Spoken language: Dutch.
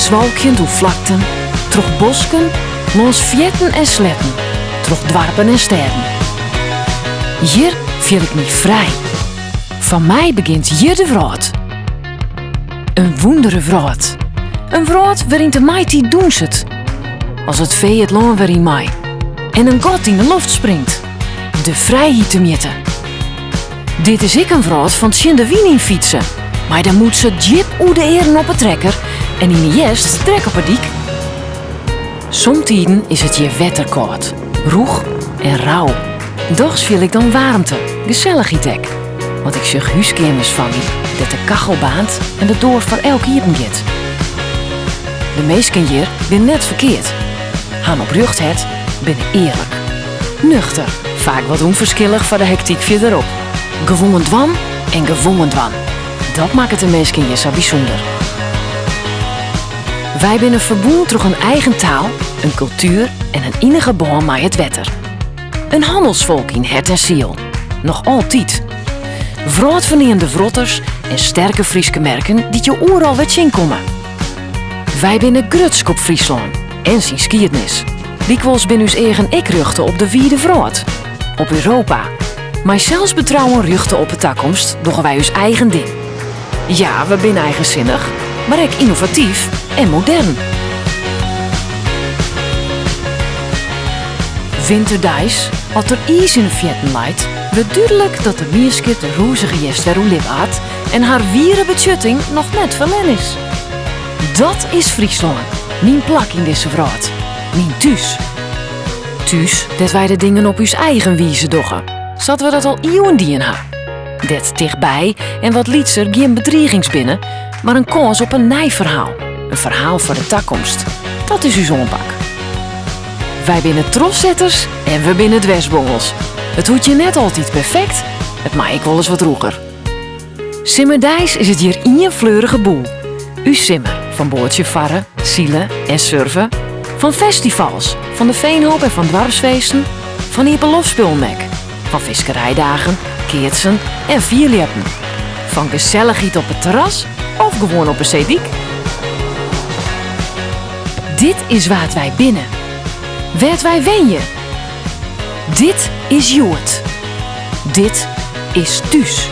Zwalkjend door vlakten, troch bosken, langs vjetten en sletten, troch dwarpen en steden. Hier viel ik me vrij. Van mij begint hier de wraad. Een wondere wraad. Een wraad waarin de mighty doen zit. Als het vee het loon weer in mij. En een god in de lucht springt. De vrijheid te mitten. Dit is ik een wraad van de wien in fietsen. Maar dan moet ze jip oe de eren op het trekker en in de jest trek op het dik. Somtijden is het hier wetterkoud, roeg en rauw. Dochs viel ik dan warmte, gezelligheid. Want ik zeg huiskamers van die, dat de kachel baant en de door voor elk eten gaat. De meesten hier ben net verkeerd. Han op rucht het, ben eerlijk. Nuchter, vaak wat onverschillig voor de hectiek verderop. Gewongen dwan en gewongen dwan. Dat maakt het de meesten hier zo bijzonder. Wij binnen verboend door een eigen taal, een cultuur en een innige band met het wetter. Een handelsvolk in hart en ziel. Nog altijd. Vrood verneemde vrotters en sterke Frieske merken die je overal weer zien komen. Wij binnen grutsk op Friesland en zijn skiernis. Dikwijls binnen uw eigen ik-ruchten op de wiede vrood. Op Europa. Maar zelfs betrouwen ruchten op de toekomst doen wij ons eigen ding. Ja, we zijn eigenzinnig, maar ook innovatief en modern. Winterdijs, als er ijs in de vjetten leidt, wordt duidelijk dat de meerskip de roezige jest weer lief had en haar wieren betjutting nog net verlen is. Dat is Friesland, mijn plak in deze vraat, mijn thuis. Thuis, dat wij de dingen op uw eigen wijze doggen, zaten we dat al eeuwen dien ha. Dit dichtbij en wat lietser geen bedreigings binnen, maar een kans op een nijverhaal. Een verhaal voor de toekomst. Dat is uw zonpak. Wij binnen troszetters en we binnen dwersbongels. Het hoeft je net altijd perfect, het maak ik wel eens wat roeger. Simmerdijs is het hier een fleurige boel. Uw simmer, van boordje varren, zielen en surfen. Van festivals, van de veenhoop en van dwarfsfeesten. Van Ieperlofspulnek. Van viskerijdagen, keertsen en vierleppen. Van gezelligheid op het terras of gewoon op een zeediek. Dit is waar wij binnen. Werd wij wen je. Dit is Joert. Dit is thuis.